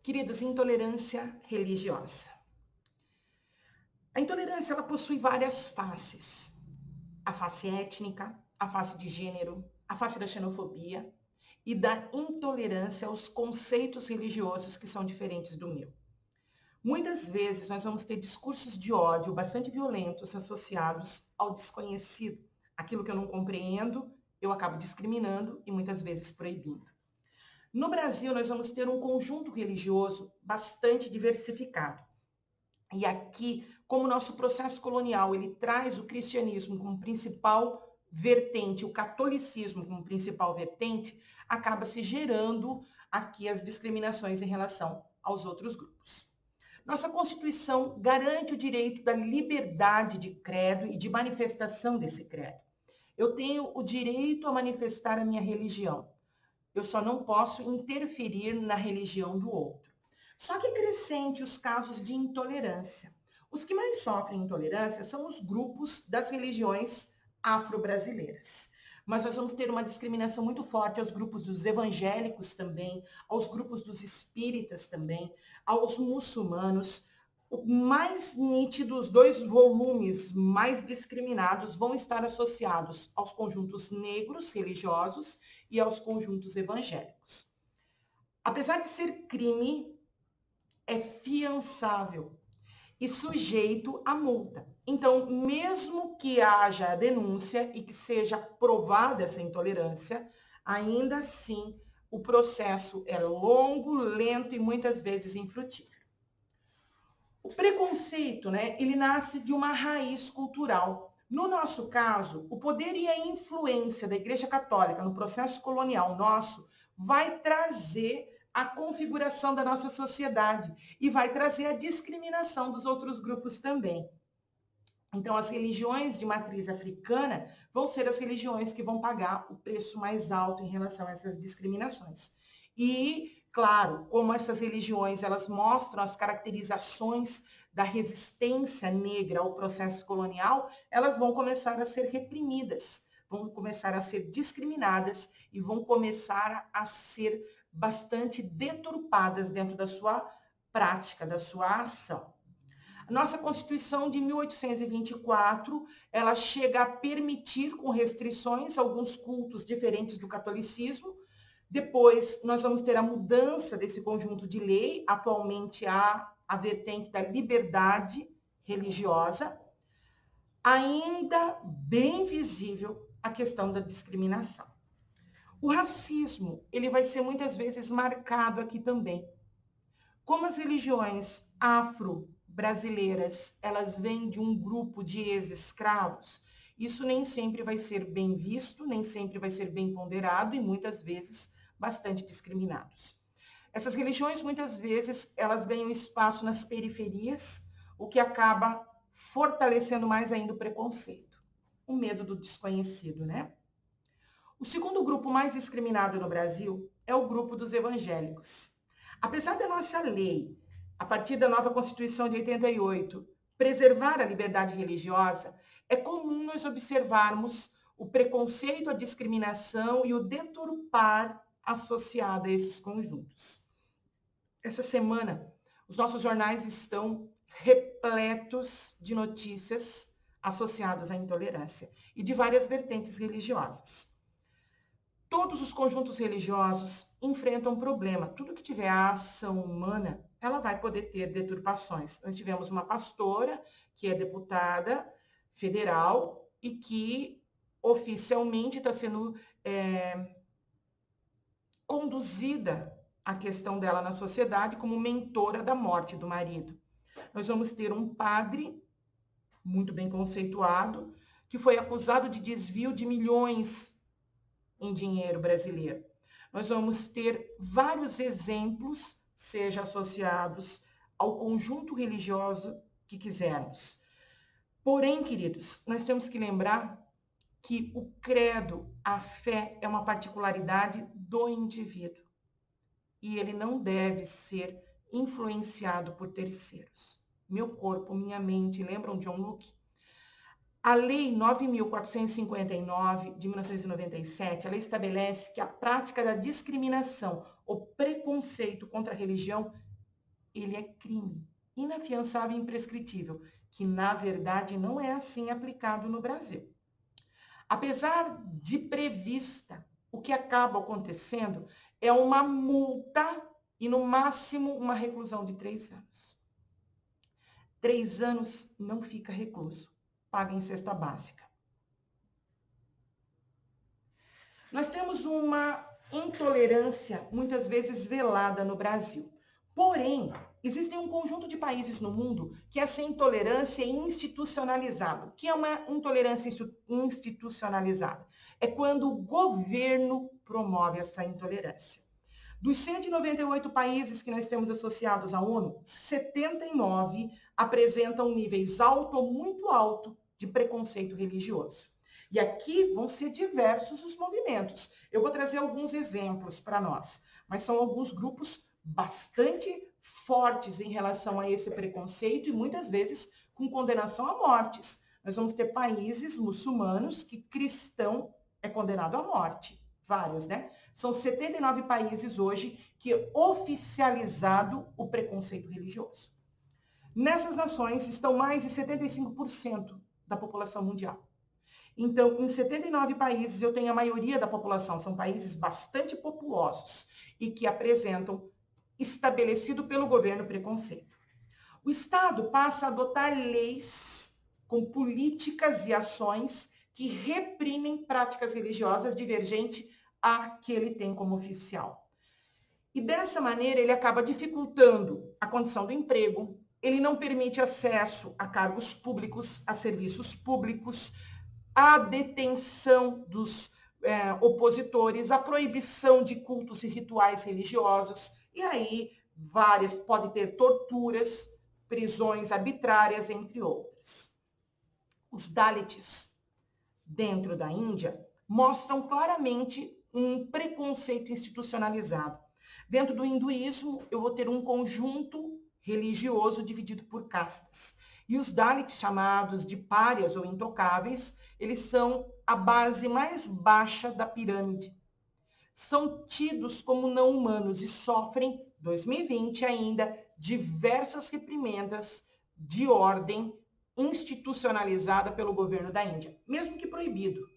Queridos, intolerância religiosa. A intolerância ela possui várias faces. A face étnica, a face de gênero, a face da xenofobia e da intolerância aos conceitos religiosos que são diferentes do meu. Muitas vezes nós vamos ter discursos de ódio bastante violentos associados ao desconhecido. Aquilo que eu não compreendo, eu acabo discriminando e muitas vezes proibindo. No Brasil, nós vamos ter um conjunto religioso bastante diversificado. E aqui, como o nosso processo colonial, ele traz o cristianismo como principal vertente, o catolicismo como principal vertente, acaba se gerando aqui as discriminações em relação aos outros grupos. Nossa Constituição garante o direito da liberdade de credo e de manifestação desse credo. Eu tenho o direito a manifestar a minha religião. Eu só não posso interferir na religião do outro. Só que é crescente os casos de intolerância. Os que mais sofrem intolerância são os grupos das religiões afro-brasileiras. Mas nós vamos ter uma discriminação muito forte aos grupos dos evangélicos também, aos grupos dos espíritas também, aos muçulmanos. O mais nítido, os dois volumes mais discriminados vão estar associados aos conjuntos negros religiosos e aos conjuntos evangélicos. Apesar de ser crime, é fiançável e sujeito a multa. Então, mesmo que haja a denúncia e que seja provada essa intolerância, ainda assim o processo é longo, lento e muitas vezes infrutífero. O preconceito, ele nasce de uma raiz cultural. No nosso caso, o poder e a influência da Igreja Católica no processo colonial nosso vai trazer a configuração da nossa sociedade e vai trazer a discriminação dos outros grupos também. Então, as religiões de matriz africana vão ser as religiões que vão pagar o preço mais alto em relação a essas discriminações. E, claro, como essas religiões elas mostram as caracterizações da resistência negra ao processo colonial, elas vão começar a ser reprimidas, vão começar a ser discriminadas e vão começar a ser bastante deturpadas dentro da sua prática, da sua ação. A nossa Constituição de 1824, ela chega a permitir com restrições alguns cultos diferentes do catolicismo. Depois, nós vamos ter a mudança desse conjunto de lei. Atualmente, há a vertente da liberdade religiosa. Ainda bem visível a questão da discriminação. O racismo, ele vai ser muitas vezes marcado aqui também. Como as religiões afro-brasileiras, elas vêm de um grupo de ex-escravos, isso nem sempre vai ser bem visto, nem sempre vai ser bem ponderado e muitas vezes bastante discriminados. Essas religiões, muitas vezes, elas ganham espaço nas periferias, o que acaba fortalecendo mais ainda o preconceito, o medo do desconhecido, né? O segundo grupo mais discriminado no Brasil é o grupo dos evangélicos. Apesar da nossa lei, a partir da nova Constituição de 88, preservar a liberdade religiosa, é comum nós observarmos o preconceito, a discriminação e o deturpar associado a esses conjuntos. Essa semana, os nossos jornais estão repletos de notícias associadas à intolerância e de várias vertentes religiosas. Todos os conjuntos religiosos enfrentam um problema. Tudo que tiver ação humana, ela vai poder ter deturpações. Nós tivemos uma pastora que é deputada federal e que oficialmente está sendo conduzida a questão dela na sociedade como mentora da morte do marido. Nós vamos ter um padre muito bem conceituado que foi acusado de desvio de milhões em dinheiro brasileiro. Nós vamos ter vários exemplos, seja associados ao conjunto religioso que quisermos. Porém, queridos, nós temos que lembrar que o credo, a fé, é uma particularidade do indivíduo. E ele não deve ser influenciado por terceiros. Meu corpo, minha mente, lembram John Locke? A Lei 9.459, de 1997, ela estabelece que a prática da discriminação ou preconceito contra a religião ele é crime, inafiançável e imprescritível, que na verdade não é assim aplicado no Brasil. Apesar de prevista, o que acaba acontecendo é uma multa e, no máximo, uma reclusão de 3 anos. 3 anos não fica recluso, paga em cesta básica. Nós temos uma intolerância muitas vezes velada no Brasil. Porém, existem um conjunto de países no mundo que essa intolerância é institucionalizada. O que é uma intolerância institucionalizada? É quando o governo promove essa intolerância. Dos 198 países que nós temos associados à ONU, 79 apresentam níveis alto ou muito alto de preconceito religioso. E aqui vão ser diversos os movimentos. Eu vou trazer alguns exemplos para nós, mas são alguns grupos bastante fortes em relação a esse preconceito e muitas vezes com condenação a mortes. Nós vamos ter países muçulmanos que cristão é condenado à morte. Vários, né? São 79 países hoje que é oficializado o preconceito religioso. Nessas nações estão mais de 75% da população mundial. Então, em 79 países, eu tenho a maioria da população, são países bastante populosos e que apresentam, estabelecido pelo governo, preconceito. O Estado passa a adotar leis com políticas e ações que reprimem práticas religiosas divergentes a que ele tem como oficial. E dessa maneira, ele acaba dificultando a condição do emprego, ele não permite acesso a cargos públicos, a serviços públicos, a detenção dos opositores, a proibição de cultos e rituais religiosos, e aí pode ter torturas, prisões arbitrárias, entre outras. Os Dalits, dentro da Índia, mostram claramente um preconceito institucionalizado. Dentro do hinduísmo, eu vou ter um conjunto religioso dividido por castas. E os Dalits, chamados de párias ou intocáveis, eles são a base mais baixa da pirâmide. São tidos como não humanos e sofrem, 2020 ainda, diversas reprimendas de ordem institucionalizada pelo governo da Índia, mesmo que proibido.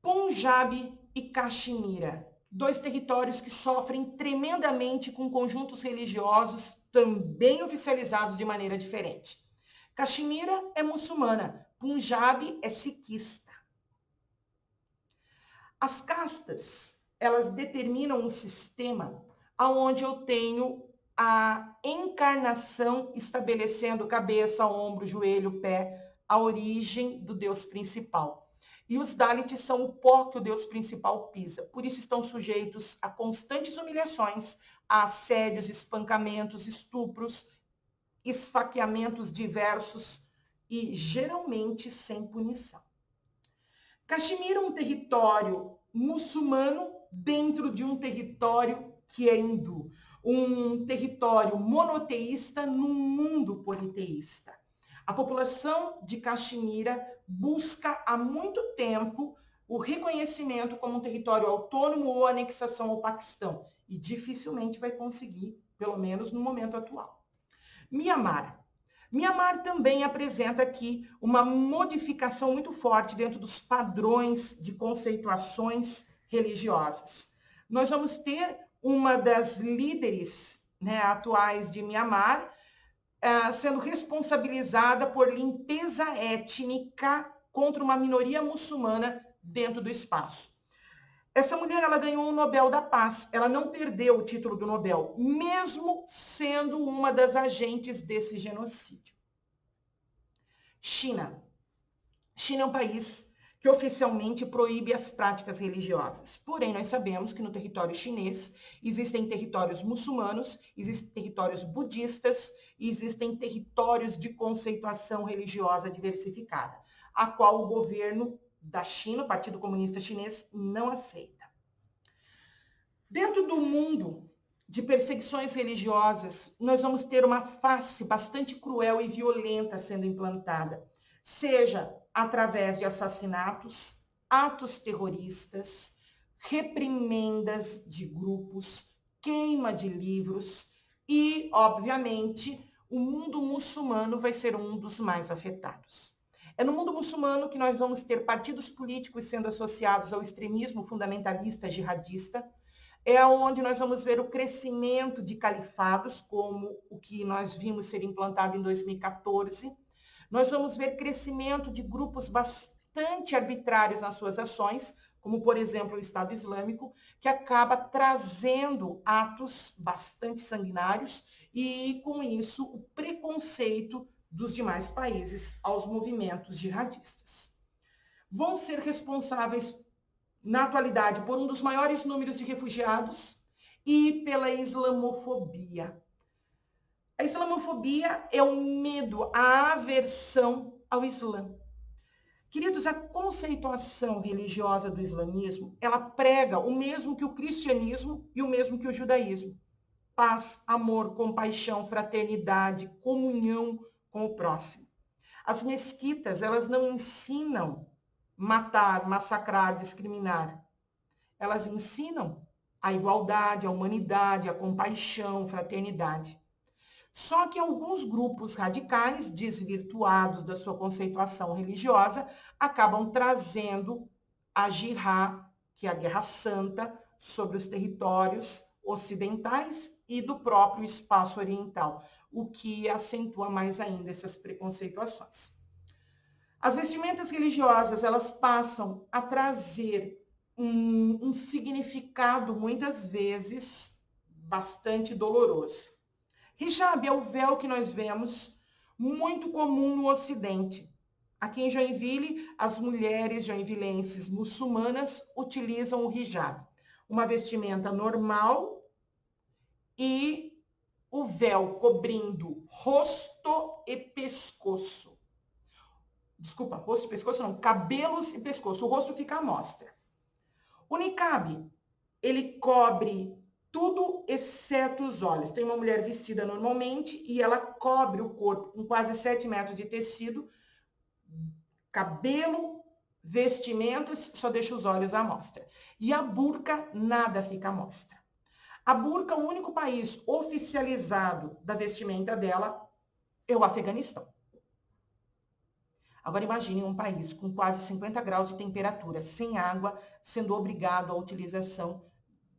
Punjab e Caxemira, 2 territórios que sofrem tremendamente com conjuntos religiosos também oficializados de maneira diferente. Caxemira é muçulmana, Punjab é siquista. As castas, elas determinam um sistema onde eu tenho a encarnação estabelecendo cabeça, ombro, joelho, pé, a origem do Deus principal. E os Dalits são o pó que o Deus principal pisa. Por isso estão sujeitos a constantes humilhações, a assédios, espancamentos, estupros, esfaqueamentos diversos e geralmente sem punição. Caxemira é um território muçulmano dentro de um território que é hindu. Um território monoteísta num mundo politeísta. A população de Caxemira busca há muito tempo o reconhecimento como um território autônomo ou anexação ao Paquistão e dificilmente vai conseguir, pelo menos no momento atual. Mianmar. Mianmar também apresenta aqui uma modificação muito forte dentro dos padrões de conceituações religiosas. Nós vamos ter uma das líderes, atuais de Mianmar, sendo responsabilizada por limpeza étnica contra uma minoria muçulmana dentro do espaço. Essa mulher, ela ganhou o Nobel da Paz. Ela não perdeu o título do Nobel, mesmo sendo uma das agentes desse genocídio. China. China é um país que oficialmente proíbe as práticas religiosas. Porém, nós sabemos que no território chinês existem territórios muçulmanos, existem territórios budistas e existem territórios de conceituação religiosa diversificada, a qual o governo da China, o Partido Comunista Chinês, não aceita. Dentro do mundo de perseguições religiosas, nós vamos ter uma face bastante cruel e violenta sendo implantada, seja através de assassinatos, atos terroristas, reprimendas de grupos, queima de livros e, obviamente, o mundo muçulmano vai ser um dos mais afetados. É no mundo muçulmano que nós vamos ter partidos políticos sendo associados ao extremismo fundamentalista jihadista, é onde nós vamos ver o crescimento de califados, como o que nós vimos ser implantado em 2014. Nós vamos ver crescimento de grupos bastante arbitrários nas suas ações, como, por exemplo, o Estado Islâmico, que acaba trazendo atos bastante sanguinários e, com isso, o preconceito dos demais países aos movimentos jihadistas. Vão ser responsáveis na atualidade, por um dos maiores números de refugiados e pela islamofobia. A islamofobia é o medo, a aversão ao Islã. Queridos, a conceituação religiosa do islamismo, ela prega o mesmo que o cristianismo e o mesmo que o judaísmo. Paz, amor, compaixão, fraternidade, comunhão com o próximo. As mesquitas, elas não ensinam matar, massacrar, discriminar. Elas ensinam a igualdade, a humanidade, a compaixão, fraternidade. Só que alguns grupos radicais, desvirtuados da sua conceituação religiosa, acabam trazendo a jihad, que é a Guerra Santa, sobre os territórios ocidentais e do próprio espaço oriental, o que acentua mais ainda essas preconceituações. As vestimentas religiosas, elas passam a trazer um significado, muitas vezes, bastante doloroso. Hijab é o véu que nós vemos muito comum no Ocidente. Aqui em Joinville, as mulheres joinvilenses muçulmanas utilizam o hijab, uma vestimenta normal e o véu cobrindo rosto e pescoço. Desculpa, rosto e pescoço não, cabelos e pescoço. O rosto fica à mostra. O niqab, ele cobre tudo exceto os olhos. Tem uma mulher vestida normalmente e ela cobre o corpo com quase 7 metros de tecido, cabelo, vestimentas, só deixa os olhos à mostra. E a burca, nada fica à mostra. A burca, o único país oficializado da vestimenta dela é o Afeganistão. Agora imagine um país com quase 50 graus de temperatura, sem água, sendo obrigado à utilização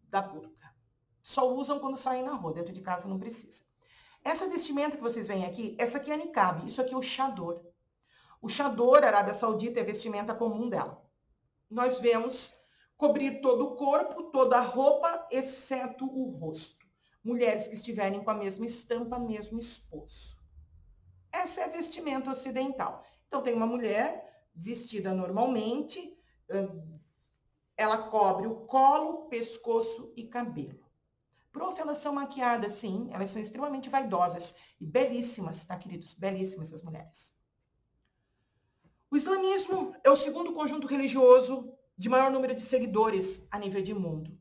da burca. Só usam quando saem na rua, dentro de casa não precisa. Essa vestimenta que vocês veem aqui, essa aqui é a niqab, isso aqui é o chador. O chador, Arábia Saudita, é a vestimenta comum dela. Nós vemos cobrir todo o corpo, toda a roupa, exceto o rosto. Mulheres que estiverem com a mesma estampa, mesmo esposo. Essa é a vestimenta ocidental. Então, tem uma mulher vestida normalmente, ela cobre o colo, pescoço e cabelo. Prof, elas são maquiadas, sim, elas são extremamente vaidosas e belíssimas, tá, queridos? Belíssimas essas mulheres. O islamismo é o segundo conjunto religioso de maior número de seguidores a nível de mundo.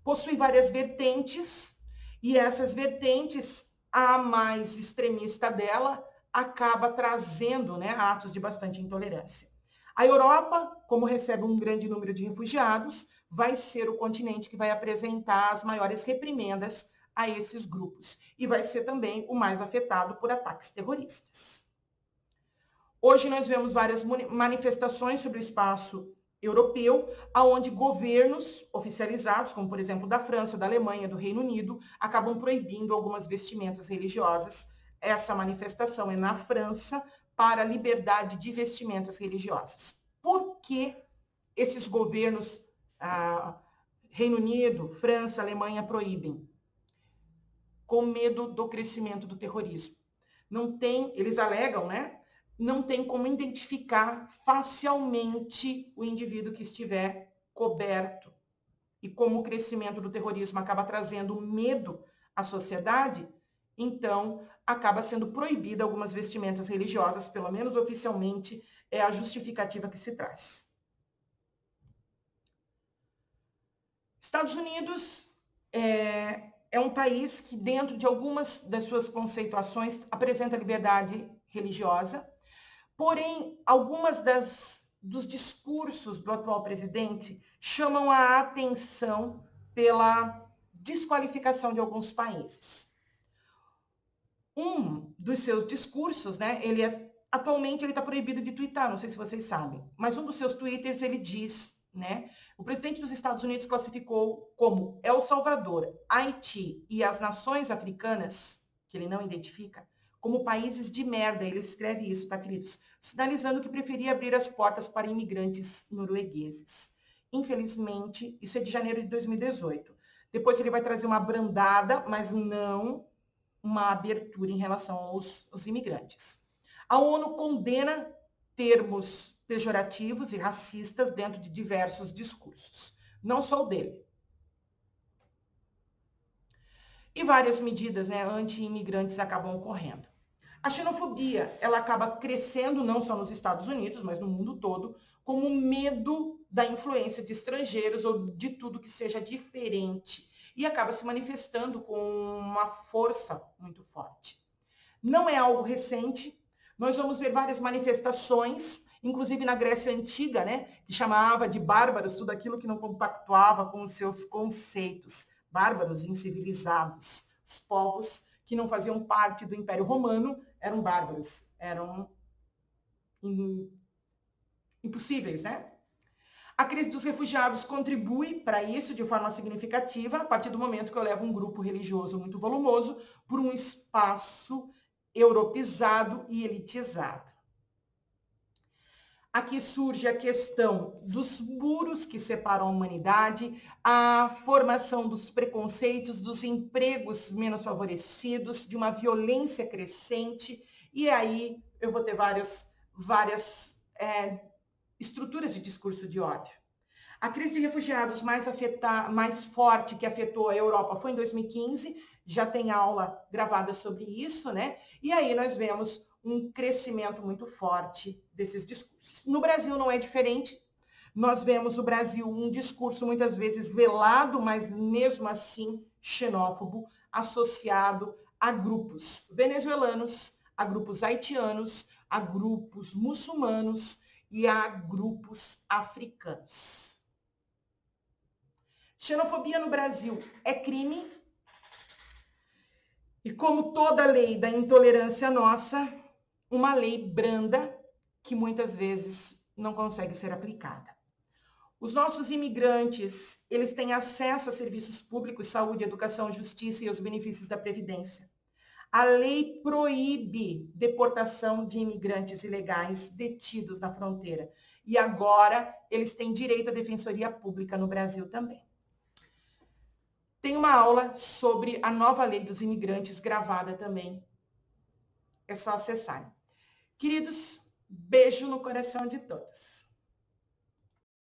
Possui várias vertentes e essas vertentes, a mais extremista dela, acaba trazendo, né, atos de bastante intolerância. A Europa, como recebe um grande número de refugiados, vai ser o continente que vai apresentar as maiores reprimendas a esses grupos e vai ser também o mais afetado por ataques terroristas. Hoje nós vemos várias manifestações sobre o espaço europeu, onde governos oficializados, como por exemplo da França, da Alemanha, do Reino Unido, acabam proibindo algumas vestimentas religiosas. Essa manifestação é na França para a liberdade de vestimentas religiosas. Por que esses governos, Reino Unido, França, Alemanha, proíbem? Com medo do crescimento do terrorismo. Não tem, eles alegam, né? Não tem como identificar facialmente o indivíduo que estiver coberto. E como o crescimento do terrorismo acaba trazendo medo à sociedade, então acaba sendo proibida algumas vestimentas religiosas, pelo menos oficialmente, é a justificativa que se traz. Estados Unidos é um país que, dentro de algumas das suas conceituações, apresenta liberdade religiosa. Porém, algumas dos discursos do atual presidente chamam a atenção pela desqualificação de alguns países. Um dos seus discursos, né, atualmente ele está proibido de twittar, não sei se vocês sabem, mas um dos seus twitters ele diz, né, o presidente dos Estados Unidos classificou como El Salvador, Haiti e as nações africanas, que ele não identifica, como países de merda. Ele escreve isso, tá, queridos? Sinalizando que preferia abrir as portas para imigrantes noruegueses. Infelizmente, isso é de janeiro de 2018. Depois ele vai trazer uma abrandada, mas não uma abertura em relação aos imigrantes. A ONU condena termos pejorativos e racistas dentro de diversos discursos, não só o dele. E várias medidas, né, anti-imigrantes acabam ocorrendo. A xenofobia, ela acaba crescendo não só nos Estados Unidos, mas no mundo todo, como medo da influência de estrangeiros ou de tudo que seja diferente, e acaba se manifestando com uma força muito forte. Não é algo recente, nós vamos ver várias manifestações, inclusive na Grécia Antiga, né, que chamava de bárbaros tudo aquilo que não compactuava com os seus conceitos. Bárbaros, incivilizados. Os povos que não faziam parte do Império Romano eram bárbaros, eram impossíveis, né? A crise dos refugiados contribui para isso de forma significativa, a partir do momento que eu levo um grupo religioso muito volumoso por um espaço europeizado e elitizado. Aqui surge a questão dos muros que separam a humanidade, a formação dos preconceitos, dos empregos menos favorecidos, de uma violência crescente, e aí eu vou ter várias estruturas de discurso de ódio. A crise de refugiados mais forte que afetou a Europa foi em 2015, já tem aula gravada sobre isso, né? E aí nós vemos um crescimento muito forte desses discursos. No Brasil não é diferente. Nós vemos o Brasil um discurso muitas vezes velado, mas mesmo assim xenófobo, associado a grupos venezuelanos, a grupos haitianos, a grupos muçulmanos e a grupos africanos. Xenofobia no Brasil é crime. E como toda lei da intolerância nossa, uma lei branda que muitas vezes não consegue ser aplicada. Os nossos imigrantes, eles têm acesso a serviços públicos, saúde, educação, justiça e os benefícios da Previdência. A lei proíbe deportação de imigrantes ilegais detidos na fronteira. E agora eles têm direito à defensoria pública no Brasil também. Tem uma aula sobre a nova lei dos imigrantes gravada também. É só acessar. Queridos, beijo no coração de todos.